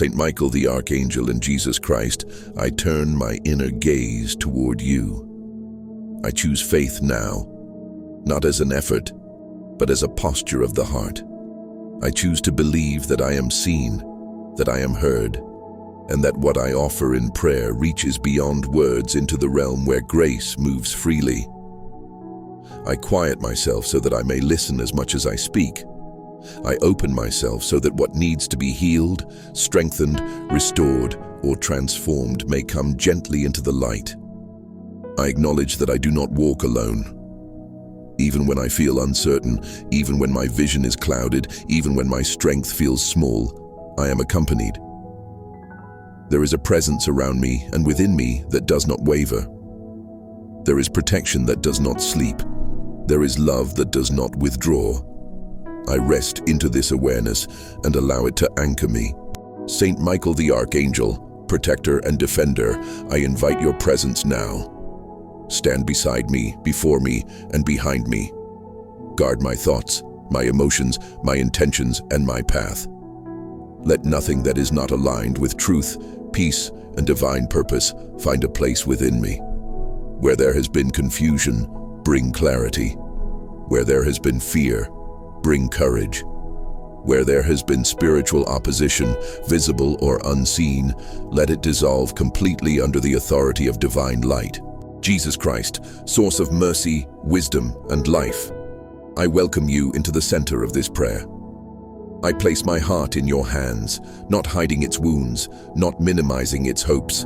Saint Michael the Archangel and Jesus Christ, I turn my inner gaze toward you. I choose faith now, not as an effort, but as a posture of the heart. I choose to believe that I am seen, that I am heard, and that what I offer in prayer reaches beyond words into the realm where grace moves freely. I quiet myself so that I may listen as much as I speak. I open myself so that what needs to be healed, strengthened, restored, or transformed may come gently into the light. I acknowledge that I do not walk alone. Even when I feel uncertain, even when my vision is clouded, even when my strength feels small, I am accompanied. There is a presence around me and within me that does not waver. There is protection that does not sleep. There is love that does not withdraw. I rest into this awareness and allow it to anchor me. Saint Michael the Archangel, protector and defender, I invite your presence now. Stand beside me, before me, and behind me. Guard my thoughts, my emotions, my intentions, and my path. Let nothing that is not aligned with truth, peace, and divine purpose find a place within me. Where there has been confusion, bring clarity. Where there has been fear, bring courage. Where there has been spiritual opposition, visible or unseen, let it dissolve completely under the authority of divine light. Jesus Christ, source of mercy, wisdom, and life, I welcome you into the center of this prayer. I place my heart in your hands, not hiding its wounds, not minimizing its hopes.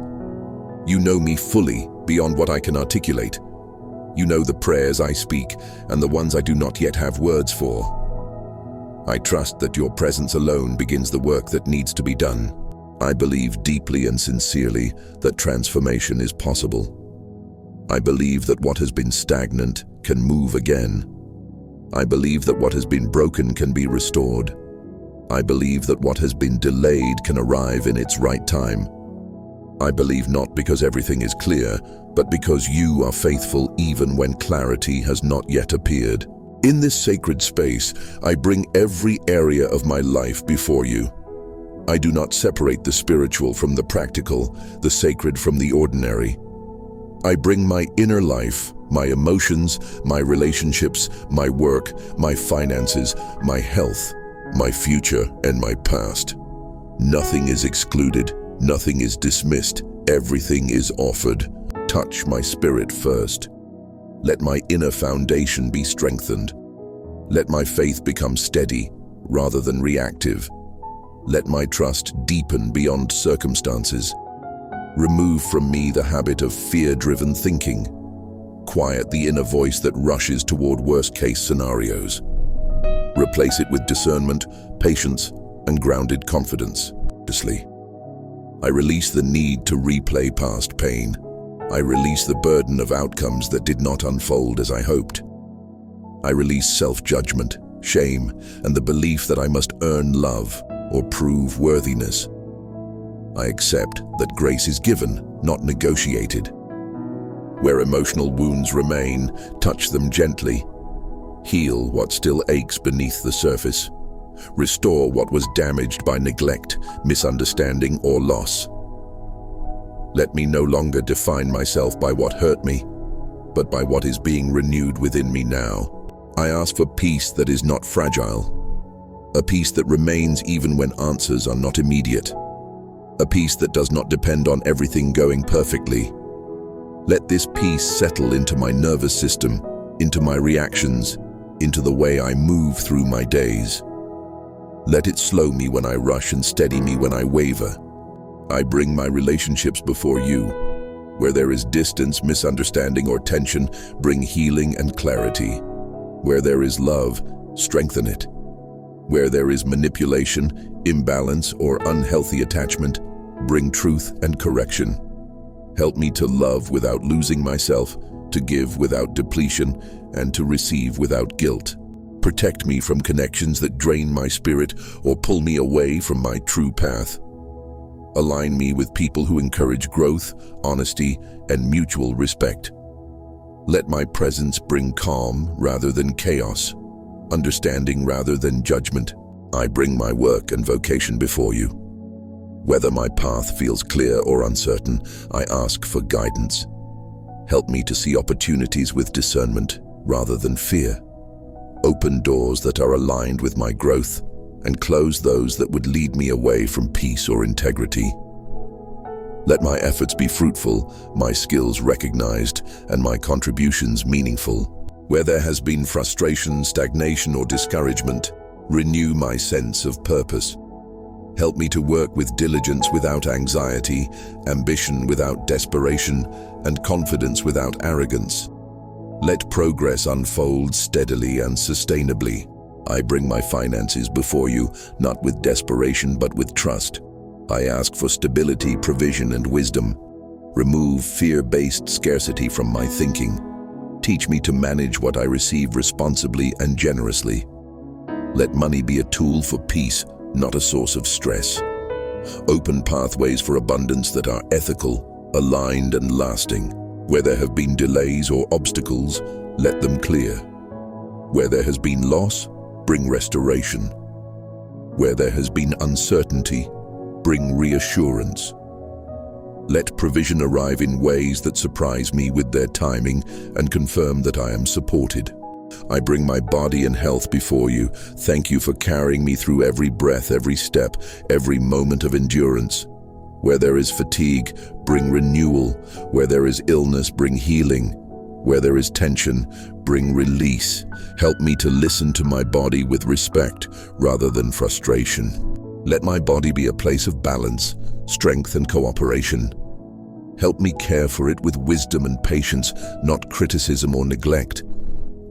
You know me fully, beyond what I can articulate. You know the prayers I speak and the ones I do not yet have words for. I trust that your presence alone begins the work that needs to be done. I believe deeply and sincerely that transformation is possible. I believe that what has been stagnant can move again. I believe that what has been broken can be restored. I believe that what has been delayed can arrive in its right time. I believe not because everything is clear, but because you are faithful even when clarity has not yet appeared. In this sacred space, I bring every area of my life before you. I do not separate the spiritual from the practical, the sacred from the ordinary. I bring my inner life, my emotions, my relationships, my work, my finances, my health, my future, and my past. Nothing is excluded, nothing is dismissed, everything is offered. Touch my spirit first. Let my inner foundation be strengthened. Let my faith become steady rather than reactive. Let my trust deepen beyond circumstances. Remove from me the habit of fear-driven thinking. Quiet the inner voice that rushes toward worst-case scenarios. Replace it with discernment, patience, and grounded confidence. I release the need to replay past pain. I release the burden of outcomes that did not unfold as I hoped. I release self-judgment, shame, and the belief that I must earn love or prove worthiness. I accept that grace is given, not negotiated. Where emotional wounds remain, touch them gently. Heal what still aches beneath the surface. Restore what was damaged by neglect, misunderstanding, or loss. Let me no longer define myself by what hurt me, but by what is being renewed within me now. I ask for peace that is not fragile, a peace that remains even when answers are not immediate, a peace that does not depend on everything going perfectly. Let this peace settle into my nervous system, into my reactions, into the way I move through my days. Let it slow me when I rush and steady me when I waver. I bring my relationships before you. Where there is distance, misunderstanding, or tension, bring healing and clarity. Where there is love, strengthen it. Where there is manipulation, imbalance, or unhealthy attachment, bring truth and correction. Help me to love without losing myself, to give without depletion, and to receive without guilt. Protect me from connections that drain my spirit or pull me away from my true path. Align me with people who encourage growth, honesty, and mutual respect. Let my presence bring calm rather than chaos, understanding rather than judgment. I bring my work and vocation before you. Whether my path feels clear or uncertain, I ask for guidance. Help me to see opportunities with discernment rather than fear. Open doors that are aligned with my growth and close those that would lead me away from peace or integrity. Let my efforts be fruitful, my skills recognized, and my contributions meaningful. Where there has been frustration, stagnation, or discouragement, renew my sense of purpose. Help me to work with diligence without anxiety, ambition without desperation, and confidence without arrogance. Let progress unfold steadily and sustainably. I bring my finances before you, not with desperation but with trust. I ask for stability, provision, and wisdom. Remove fear-based scarcity from my thinking. Teach me to manage what I receive responsibly and generously. Let money be a tool for peace, not a source of stress. Open pathways for abundance that are ethical, aligned, and lasting. Where there have been delays or obstacles, let them clear. Where there has been loss, bring restoration. Where there has been uncertainty, bring reassurance. Let provision arrive in ways that surprise me with their timing and confirm that I am supported. I bring my body and health before you. Thank you for carrying me through every breath, every step, every moment of endurance. Where there is fatigue, bring renewal. Where there is illness, bring healing. Where there is tension, bring release. Help me to listen to my body with respect rather than frustration. Let my body be a place of balance, strength, and cooperation. Help me care for it with wisdom and patience, not criticism or neglect.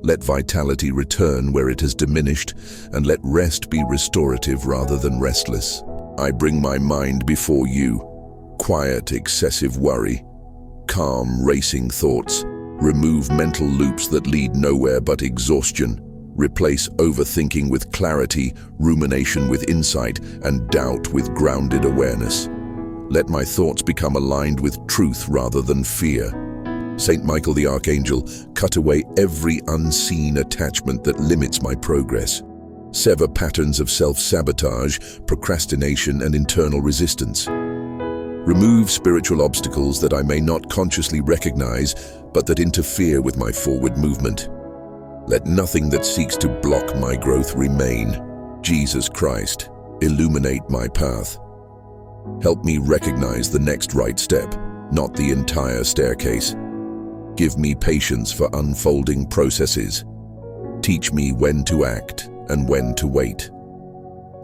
Let vitality return where it has diminished, and let rest be restorative rather than restless. I bring my mind before you. Quiet excessive worry, calm racing thoughts. Remove mental loops that lead nowhere but exhaustion. Replace overthinking with clarity, rumination with insight, and doubt with grounded awareness. Let my thoughts become aligned with truth rather than fear. Saint Michael the Archangel, cut away every unseen attachment that limits my progress. Sever patterns of self-sabotage, procrastination, and internal resistance. Remove spiritual obstacles that I may not consciously recognize, but that interfere with my forward movement. Let nothing that seeks to block my growth remain. Jesus Christ, illuminate my path. Help me recognize the next right step, not the entire staircase. Give me patience for unfolding processes. Teach me when to act and when to wait.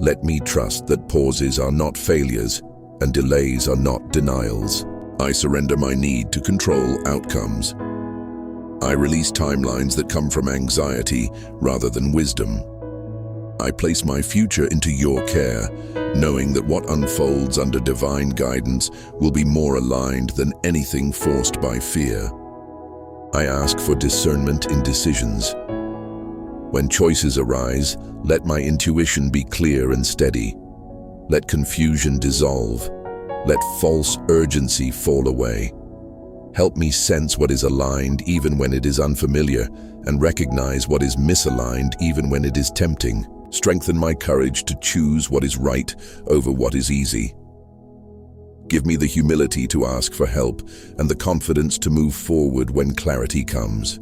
Let me trust that pauses are not failures and delays are not denials. I surrender my need to control outcomes. I release timelines that come from anxiety rather than wisdom. I place my future into your care, knowing that what unfolds under divine guidance will be more aligned than anything forced by fear. I ask for discernment in decisions. When choices arise, let my intuition be clear and steady. Let confusion dissolve. Let false urgency fall away. Help me sense what is aligned even when it is unfamiliar, and recognize what is misaligned even when it is tempting. Strengthen my courage to choose what is right over what is easy. Give me the humility to ask for help and the confidence to move forward when clarity comes.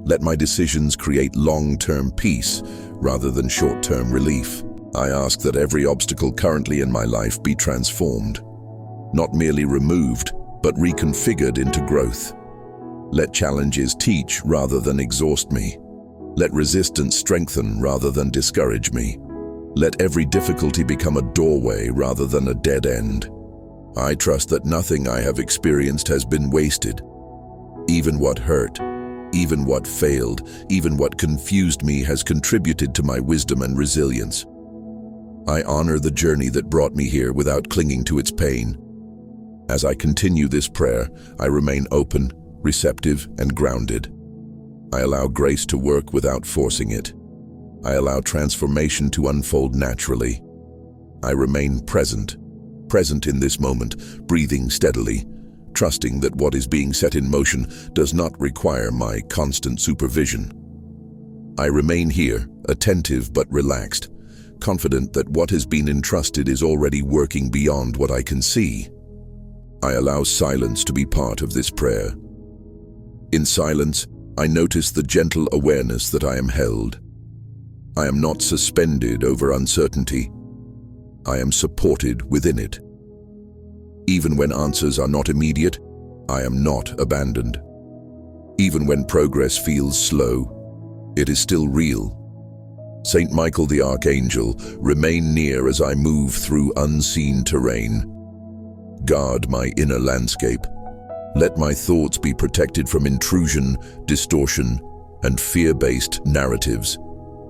Let my decisions create long-term peace rather than short-term relief. I ask that every obstacle currently in my life be transformed, not merely removed, but reconfigured into growth. Let challenges teach rather than exhaust me. Let resistance strengthen rather than discourage me. Let every difficulty become a doorway rather than a dead end. I trust that nothing I have experienced has been wasted. Even what hurt, even what failed, even what confused me has contributed to my wisdom and resilience. I honor the journey that brought me here without clinging to its pain. As I continue this prayer, I remain open, receptive, and grounded. I allow grace to work without forcing it. I allow transformation to unfold naturally. I remain present in this moment, breathing steadily, trusting that what is being set in motion does not require my constant supervision. I remain here, attentive but relaxed, confident that what has been entrusted is already working beyond what I can see. I allow silence to be part of this prayer. In silence, I notice the gentle awareness that I am held. I am not suspended over uncertainty. I am supported within it. Even when answers are not immediate, I am not abandoned. Even when progress feels slow, it is still real. Saint Michael the Archangel, remain near as I move through unseen terrain. Guard my inner landscape. Let my thoughts be protected from intrusion, distortion, and fear-based narratives.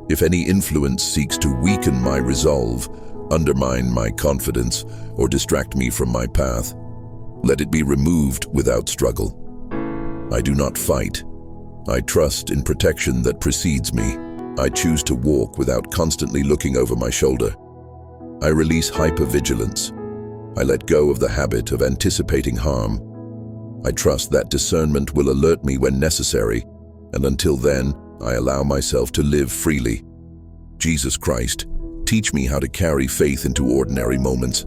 If any influence seeks to weaken my resolve, undermine my confidence, or distract me from my path, let it be removed without struggle. I do not fight. I trust in protection that precedes me. I choose to walk without constantly looking over my shoulder. I release hypervigilance. I let go of the habit of anticipating harm. I trust that discernment will alert me when necessary, and until then, I allow myself to live freely. Jesus Christ, teach me how to carry faith into ordinary moments.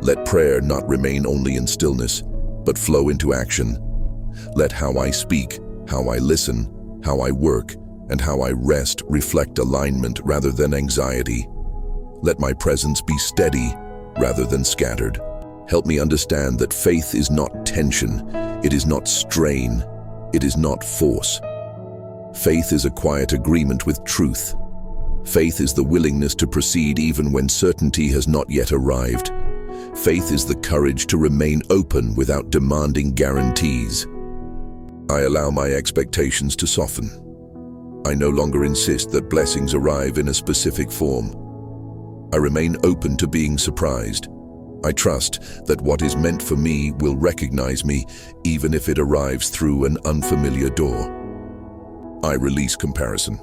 Let prayer not remain only in stillness, but flow into action. Let how I speak, how I listen, how I work, and how I rest reflect alignment rather than anxiety. Let my presence be steady rather than scattered. Help me understand that faith is not tension, it is not strain, it is not force. Faith is a quiet agreement with truth. Faith is the willingness to proceed even when certainty has not yet arrived. Faith is the courage to remain open without demanding guarantees. I allow my expectations to soften. I no longer insist that blessings arrive in a specific form. I remain open to being surprised. I trust that what is meant for me will recognize me, even if it arrives through an unfamiliar door. I release comparison.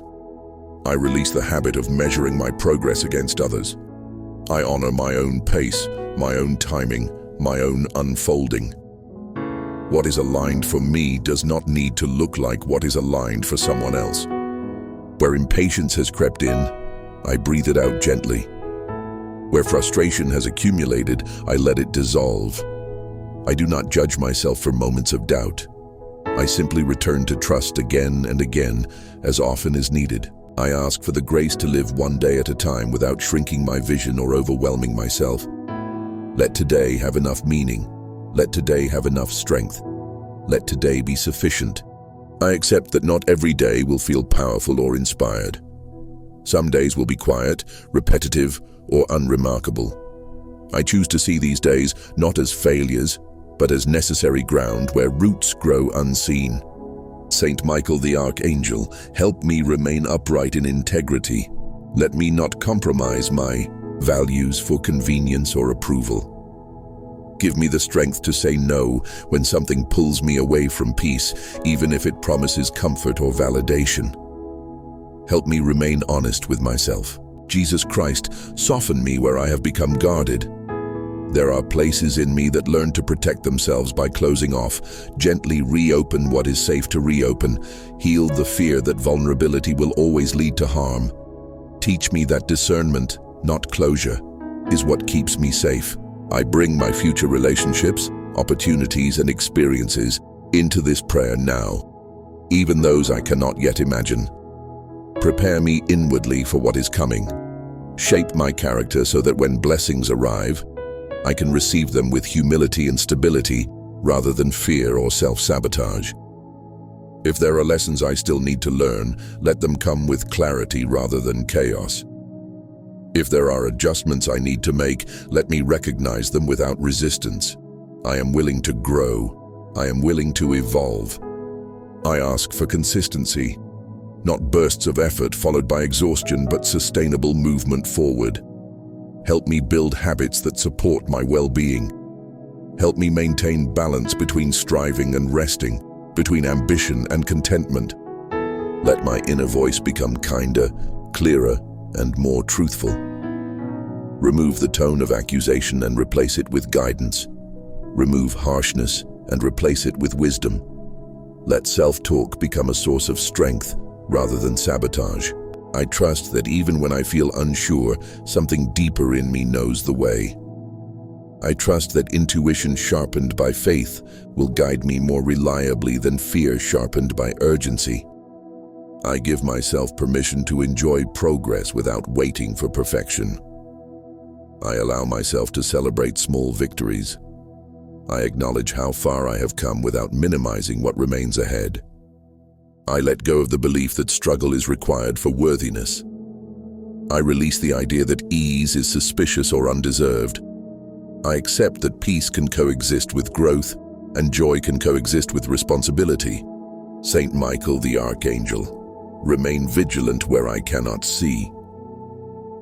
I release the habit of measuring my progress against others. I honor my own pace, my own timing, my own unfolding. What is aligned for me does not need to look like what is aligned for someone else. Where impatience has crept in, I breathe it out gently. Where frustration has accumulated, I let it dissolve. I do not judge myself for moments of doubt. I simply return to trust again and again, as often as needed. I ask for the grace to live one day at a time without shrinking my vision or overwhelming myself. Let today have enough meaning. Let today have enough strength. Let today be sufficient. I accept that not every day will feel powerful or inspired. Some days will be quiet, repetitive, or unremarkable. I choose to see these days not as failures, but as necessary ground where roots grow unseen. Saint Michael the Archangel, help me remain upright in integrity. Let me not compromise my values for convenience or approval. Give me the strength to say no when something pulls me away from peace, even if it promises comfort or validation. Help me remain honest with myself. Jesus Christ, soften me where I have become guarded. There are places in me that learn to protect themselves by closing off. Gently reopen what is safe to reopen. Heal the fear that vulnerability will always lead to harm. Teach me that discernment, not closure, is what keeps me safe. I bring my future relationships, opportunities, and experiences into this prayer now, even those I cannot yet imagine. Prepare me inwardly for what is coming. Shape my character so that when blessings arrive, I can receive them with humility and stability rather than fear or self-sabotage. If there are lessons I still need to learn, let them come with clarity rather than chaos. If there are adjustments I need to make, let me recognize them without resistance. I am willing to grow. I am willing to evolve. I ask for consistency, not bursts of effort followed by exhaustion, but sustainable movement forward. Help me build habits that support my well-being. Help me maintain balance between striving and resting, between ambition and contentment. Let my inner voice become kinder, clearer, and more truthful. Remove the tone of accusation and replace it with guidance. Remove harshness and replace it with wisdom. Let self-talk become a source of strength rather than sabotage. I trust that even when I feel unsure, something deeper in me knows the way. I trust that intuition sharpened by faith will guide me more reliably than fear sharpened by urgency. I give myself permission to enjoy progress without waiting for perfection. I allow myself to celebrate small victories. I acknowledge how far I have come without minimizing what remains ahead. I let go of the belief that struggle is required for worthiness. I release the idea that ease is suspicious or undeserved. I accept that peace can coexist with growth and joy can coexist with responsibility. Saint Michael the Archangel, remain vigilant where I cannot see.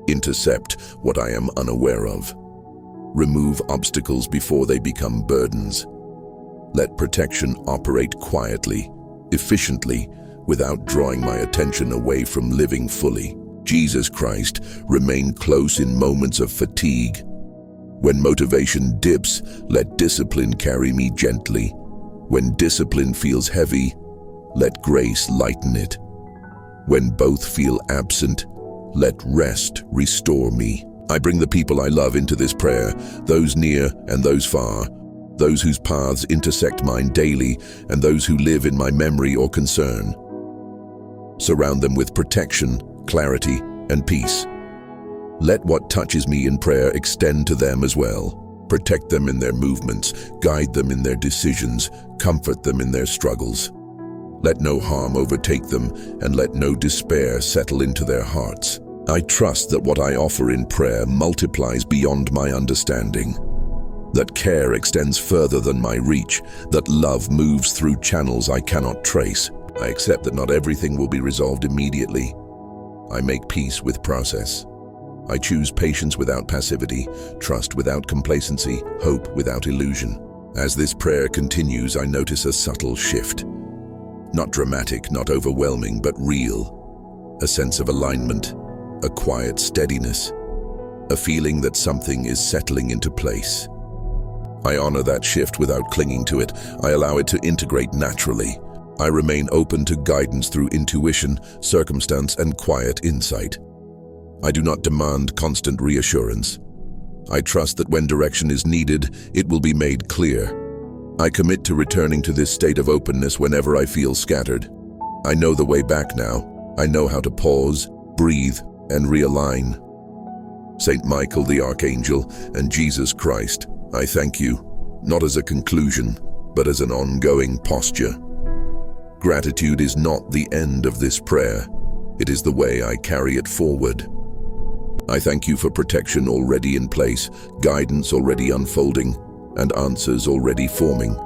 Intercept what I am unaware of. Remove obstacles before they become burdens. Let protection operate quietly, efficiently, without drawing my attention away from living fully. Jesus Christ, remain close in moments of fatigue. When motivation dips, let discipline carry me gently. When discipline feels heavy, let grace lighten it. When both feel absent, let rest restore me. I bring the people I love into this prayer, those near and those far, those whose paths intersect mine daily, and those who live in my memory or concern. Surround them with protection, clarity, and peace. Let what touches me in prayer extend to them as well. Protect them in their movements, guide them in their decisions, comfort them in their struggles. Let no harm overtake them, and let no despair settle into their hearts. I trust that what I offer in prayer multiplies beyond my understanding, that care extends further than my reach, that love moves through channels I cannot trace. I accept that not everything will be resolved immediately. I make peace with process. I choose patience without passivity, trust without complacency, hope without illusion. As this prayer continues, I notice a subtle shift. Not dramatic, not overwhelming, but real. A sense of alignment, a quiet steadiness, a feeling that something is settling into place. I honor that shift without clinging to it. I allow it to integrate naturally. I remain open to guidance through intuition, circumstance, and quiet insight. I do not demand constant reassurance. I trust that when direction is needed, it will be made clear. I commit to returning to this state of openness whenever I feel scattered. I know the way back now. I know how to pause, breathe, and realign. Saint Michael the Archangel and Jesus Christ, I thank you, not as a conclusion, but as an ongoing posture. Gratitude is not the end of this prayer. It is the way I carry it forward. I thank you for protection already in place, guidance already unfolding, and answers already forming.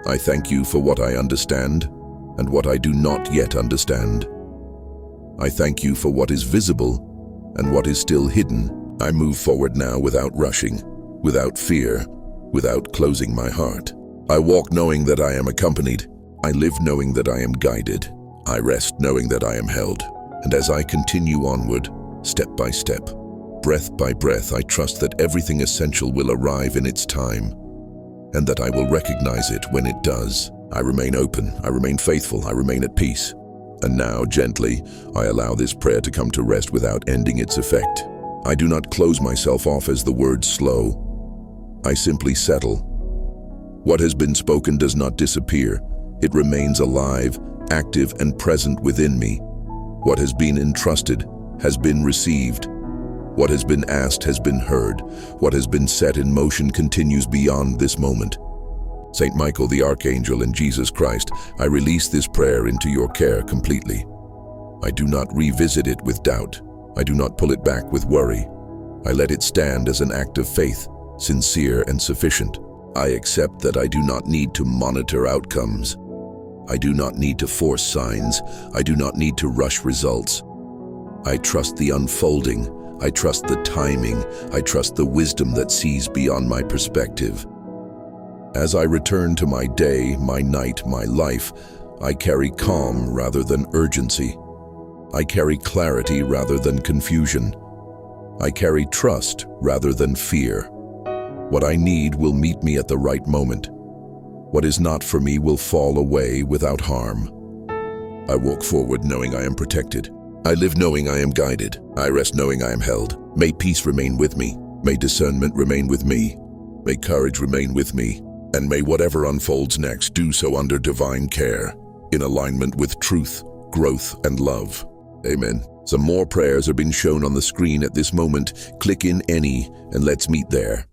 I thank you for what I understand and what I do not yet understand. I thank you for what is visible and what is still hidden. I move forward now without rushing, without fear, without closing my heart. I walk knowing that I am accompanied. I live knowing that I am guided. I rest knowing that I am held. And as I continue onward, step by step, breath by breath, I trust that everything essential will arrive in its time, and that I will recognize it when it does. I remain open, I remain faithful, I remain at peace. And now, gently, I allow this prayer to come to rest without ending its effect. I do not close myself off as the words slow. I simply settle. What has been spoken does not disappear. It remains alive, active, and present within me. What has been entrusted has been received. What has been asked has been heard. What has been set in motion continues beyond this moment. Saint Michael the Archangel and Jesus Christ, I release this prayer into your care completely. I do not revisit it with doubt. I do not pull it back with worry. I let it stand as an act of faith, sincere and sufficient. I accept that I do not need to monitor outcomes. I do not need to force signs. I do not need to rush results. I trust the unfolding. I trust the timing. I trust the wisdom that sees beyond my perspective. As I return to my day, my night, my life, I carry calm rather than urgency. I carry clarity rather than confusion. I carry trust rather than fear. What I need will meet me at the right moment. What is not for me will fall away without harm. I walk forward knowing I am protected. I live knowing I am guided. I rest knowing I am held. May peace remain with me. May discernment remain with me. May courage remain with me. And may whatever unfolds next do so under divine care, in alignment with truth, growth, and love. Amen. Some more prayers are being shown on the screen at this moment. Click in any and let's meet there.